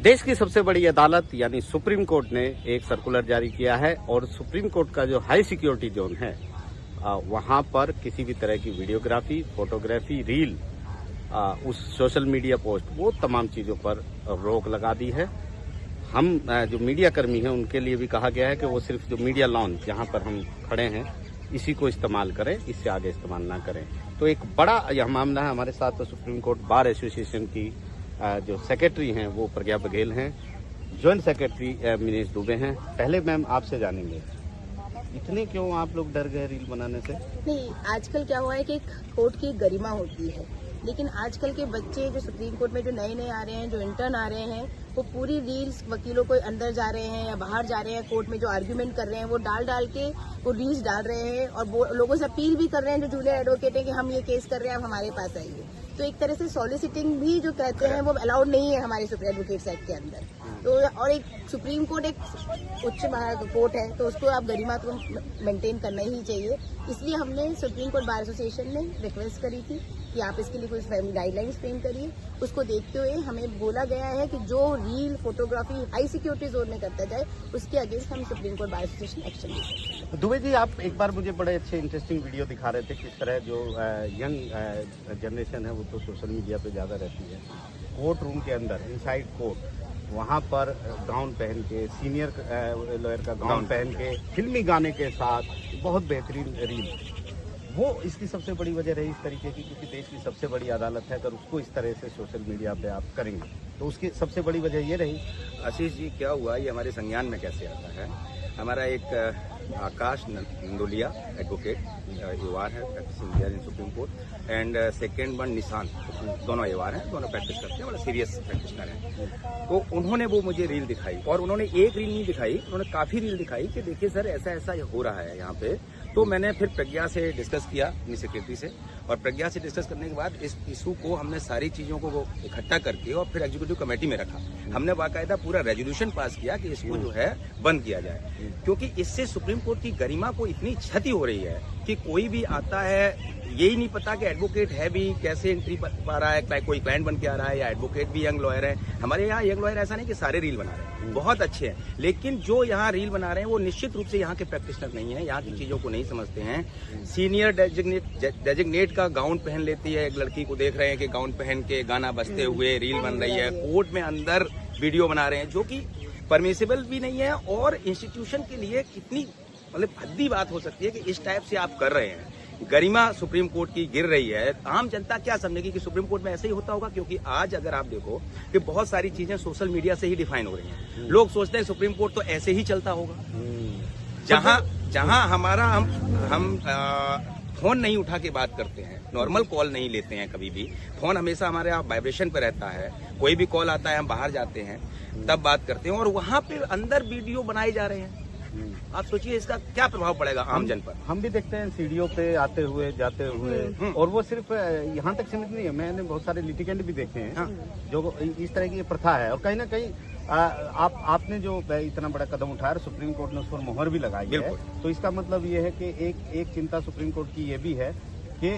देश की सबसे बड़ी अदालत यानी सुप्रीम कोर्ट ने एक सर्कुलर जारी किया है और सुप्रीम कोर्ट का जो हाई सिक्योरिटी जोन है वहां पर किसी भी तरह की वीडियोग्राफी, फोटोग्राफी, रील, उस सोशल मीडिया पोस्ट, वो तमाम चीजों पर रोक लगा दी है। हम जो मीडिया कर्मी हैं उनके लिए भी कहा गया है कि वो सिर्फ जो मीडिया लॉन्च जहां पर हम खड़े हैं इसी को इस्तेमाल करें, इससे आगे इस्तेमाल ना करें। तो एक बड़ा यह मामला है। हमारे साथ तो सुप्रीम कोर्ट बार एसोसिएशन की जो सेक्रेटरी हैं वो प्रज्ञा बघेल हैं, ज्वाइंट सेक्रेटरी मिनेश दुबे हैं। पहले मैम आपसे जानेंगे, इतने क्यों आप लोग डर गए रील बनाने से? नहीं, आजकल क्या हुआ है कि कोर्ट की गरिमा होती है, लेकिन आजकल के बच्चे जो सुप्रीम कोर्ट में जो नए आ रहे हैं, जो इंटर्न आ रहे हैं, वो पूरी रील्स वकीलों को अंदर जा रहे हैं या बाहर जा रहे हैं, कोर्ट में जो आर्ग्यूमेंट कर रहे हैं वो डाल के वो रील्स डाल रहे हैं और वो लोगों से अपील भी कर रहे हैं जो जूनियर एडवोकेट है कि हम ये केस कर रहे हैं, आप हमारे पास आइए। तो एक तरह से सॉलिसिटिंग भी जो कहते हैं वो अलाउड नहीं है हमारे सुप्रीम एडवोकेट्स एक्ट के अंदर। तो और एक सुप्रीम कोर्ट एक उच्च कोर्ट है, तो उसको आप गरिमा को मेंटेन करना ही चाहिए। इसलिए हमने सुप्रीम कोर्ट बार एसोसिएशन ने रिक्वेस्ट करी थी कि आप इसके लिए कुछ गाइडलाइंस फ्रेम करिए। उसको देखते हुए हमें बोला गया है कि जो reel, photography high security zone में करता जाए उसके अगेंस्ट हम supreme court bar association action लेंगे। दुबे जी, आप एक बार मुझे बड़े अच्छे इंटरेस्टिंग वीडियो दिखा रहे थे, किस तरह जो यंग जनरेशन है वो तो सोशल मीडिया पे ज़्यादा रहती है। कोर्ट रूम के अंदर, इनसाइड कोर्ट, वहाँ पर गाउन पहन के, सीनियर लॉयर का गाउन पहन के, फिल्मी गाने के साथ बहुत बेहतरीन रील, वो इसकी सबसे बड़ी वजह रही इस तरीके की, क्योंकि देश की सबसे बड़ी अदालत है। अगर उसको इस तरह से सोशल मीडिया पे आप करेंगे तो उसकी सबसे बड़ी वजह ये रही। आशीष जी, क्या हुआ, ये हमारे संज्ञान में कैसे आता है? हमारा एक आकाश नंदोलिया एडवोकेट एवार है, practicing here in supreme court, and second one Nishan, दोनों एवार हैं, दोनों प्रैक्टिस करते हैं, बड़ा सीरियस प्रैक्टिशनर हैं। तो उन्होंने वो मुझे रील दिखाई, और उन्होंने एक रील नहीं दिखाई, उन्होंने काफी रील दिखाई कि देखिए सर ऐसा ऐसा हो रहा है यहाँ पे। तो मैंने फिर प्रज्ञा से डिस्कस किया, अपनी सेक्रेटरी से, और प्रज्ञा से डिस्कस करने के बाद इस इशू को हमने सारी चीजों को इकट्ठा करके और फिर एग्जीक्यूटिव कमेटी में रखा। हमने बाकायदा पूरा रेजोल्यूशन पास किया कि इसको जो है बंद किया जाए, क्योंकि इससे सुप्रीम कोर्ट की गरिमा को इतनी क्षति हो रही है कि कोई भी आता है, यही नहीं पता कि एडवोकेट है भी कैसे एंट्री पा रहा है, कोई क्लाइंट बन के आ रहा है या एडवोकेट भी यंग लॉयर है। हमारे यहाँ यंग लॉयर ऐसा नहीं कि सारे रील बना रहे हैं, बहुत अच्छे हैं, लेकिन जो यहाँ रील बना रहे हैं वो निश्चित रूप से यहाँ के प्रैक्टिशनर नहीं है, यहाँ की चीजों को नहीं समझते हैं। सीनियर डेजिग्नेट का गाउन पहन लेती है, एक लड़की को देख रहे हैं कि गाउन पहन के गाना बजते हुए रील बन रही है, कोर्ट में अंदर वीडियो बना रहे हैं, जो कि परमिसेबल भी नहीं है और इंस्टीट्यूशन के लिए कितनी मतलब भद्दी बात हो सकती है कि इस टाइप से आप कर रहे हैं। गरिमा सुप्रीम कोर्ट की गिर रही है। आम जनता क्या समझेगी कि सुप्रीम कोर्ट में ऐसे ही होता होगा? क्योंकि आज अगर आप देखो कि बहुत सारी चीजें सोशल मीडिया से ही डिफाइन हो रही हैं। लोग सोचते हैं सुप्रीम कोर्ट तो ऐसे ही चलता होगा। जहां हमारा हम फोन नहीं उठा के बात करते हैं, नॉर्मल कॉल नहीं लेते हैं कभी भी, फोन हमेशा हमारे यहाँ वाइब्रेशन पे रहता है, कोई भी कॉल आता है हम बाहर जाते हैं तब बात करते हैं, और वहां पे अंदर वीडियो बनाए जा रहे हैं। आप सोचिए इसका क्या प्रभाव पड़ेगा आम जन पर। हम भी देखते हैं सीढ़ियों पे आते हुए जाते हुए, और वो सिर्फ यहाँ तक सीमित नहीं है। मैंने बहुत सारे लिटिगेंट भी देखे हैं जो इस तरह की प्रथा है, और कहीं ना कहीं आपने जो इतना बड़ा कदम उठाया, सुप्रीम कोर्ट ने उस पर मोहर भी लगाई है, तो इसका मतलब ये है कि एक चिंता सुप्रीम कोर्ट की ये भी है कि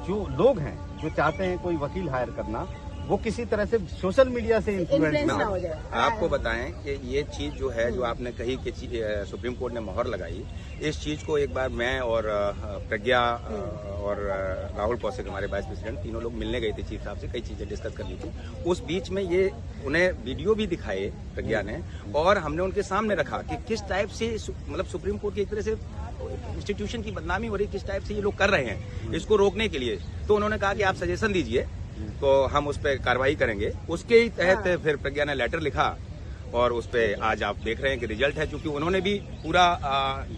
जो लोग हैं जो चाहते हैं कोई वकील हायर करना, वो किसी तरह से सोशल मीडिया से इन्फ्लुएंस ना हो जाए। आपको बताएं कि ये चीज जो है, जो आपने कही कि सुप्रीम कोर्ट ने मोहर लगाई, इस चीज को एक बार मैं और प्रज्ञा और राहुल कौशिक, हमारे वाइस प्रेसिडेंट, तीनों लोग मिलने गए थे चीफ साहब से, कई चीजें डिस्कस करनी थी। उस बीच में ये उन्हें वीडियो भी दिखाए प्रज्ञा ने, और हमने उनके सामने रखा कि किस टाइप से मतलब सुप्रीम कोर्ट की एक तरह से इंस्टीट्यूशन की बदनामी हो रही है, किस टाइप से ये लोग कर रहे हैं इसको रोकने के लिए। तो उन्होंने कहा कि आप सजेशन दीजिए तो हम उस पर कार्रवाई करेंगे। उसके ही तहत फिर प्रज्ञा ने लेटर लिखा, और उस पे आज आप देख रहे हैं कि रिजल्ट है, क्योंकि उन्होंने भी पूरा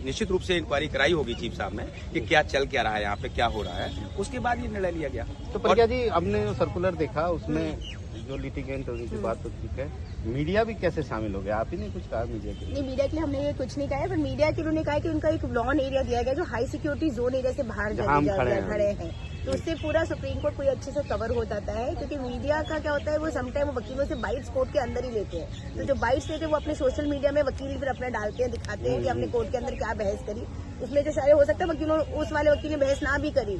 निश्चित रूप से इंक्वायरी कराई होगी चीफ साहब ने कि क्या चल क्या रहा है यहाँ पे, क्या हो रहा है, उसके बाद ये निर्णय लिया गया। तो प्रज्ञा जी, हमने जो सर्कुलर देखा उसमें जो लिटिगेंट है उनकी बात तो ठीक है, मीडिया भी कैसे शामिल हो गया? आप ही ने कुछ कहा मीडिया के लिए? नहीं, मीडिया के लिए हमने ये कुछ नहीं कहा है, पर मीडिया के उन्होंने कहा कि उनका एक लॉन एरिया दिया गया जो हाई सिक्योरिटी जोन एरिया से बाहर खड़े हैं, तो उससे पूरा सुप्रीम कोर्ट कोई अच्छे से कवर हो जाता है। क्योंकि मीडिया का क्या होता है, वो समटाइम वो वकीलों से बाइट्स कोर्ट के अंदर ही लेते हैं, तो जो बाइट्स लेते हैं वो अपने सोशल मीडिया में वकील फिर अपना डालते हैं, दिखाते हैं कि हमने कोर्ट के अंदर क्या बहस करी। उसमें जो शायद हो सकता है वकीलों उस वाले वकील ने बहस ना भी करी,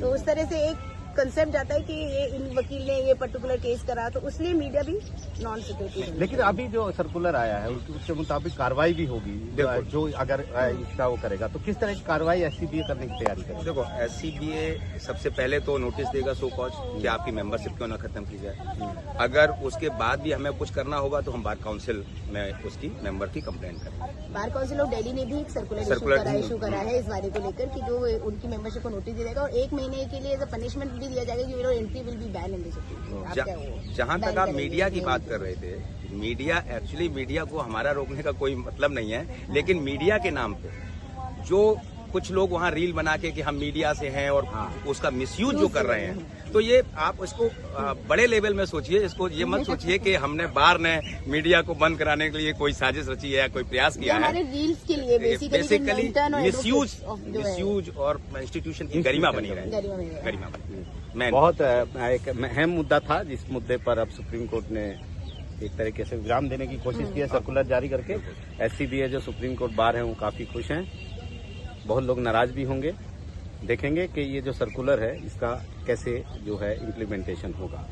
तो उस तरह से एक कंसेप्ट जाता है कि ये इन वकील ने ये पर्टिकुलर केस करा, तो उसलिए मीडिया भी नॉन सिक्योरिटी। लेकिन अभी जो सर्कुलर आया है उसके मुताबिक कार्रवाई भी होगी, जो अगर इसका वो करेगा तो किस तरह की कार्रवाई एससीबीए करने की तैयारी करेगा? देखो, एससीबीए सबसे पहले तो नोटिस देगा सो कॉज कि आपकी मेंबरशिप क्यों ना खत्म की जाए। अगर उसके बाद भी हमें कुछ करना होगा तो हम बार काउंसिल में उसकी मेंबर की कंप्लेंट करेंगे। बार काउंसिल ऑफ दिल्ली ने भी एक सर्कुलर इशू करा है इस बारे को लेकर कि जो उनकी मेंबरशिप को नोटिस दिया जाएगा और 1 महीने के लिए एज अ पनिशमेंट भी दिया जाएगा कि entry will be ban in the supreme. जहां तक आप मीडिया की बात कर रहे थे, मीडिया को हमारा रोकने का कोई मतलब नहीं है, लेकिन मीडिया के नाम पे जो कुछ लोग वहाँ रील बना के कि हम मीडिया से हैं और उसका मिसयूज जो कर रहे हैं, तो ये आप इसको बड़े लेवल में सोचिए। इसको ये मत सोचिए कि हमने बार ने मीडिया को बंद कराने के लिए कोई साजिश रची है या कोई प्रयास किया है। रील्स के लिए बेसिकली मिसयूज और इंस्टीट्यूशन की गरिमा बनी रहे। बहुत एक अहम मुद्दा था जिस मुद्दे पर अब सुप्रीम कोर्ट ने एक तरीके से विराम देने की कोशिश की है सर्कुलर जारी करके। एससीबीए जो सुप्रीम कोर्ट बार है वो काफी खुश हैं, बहुत लोग नाराज भी होंगे। देखेंगे कि ये जो सर्कुलर है इसका कैसे जो है इम्प्लीमेंटेशन होगा।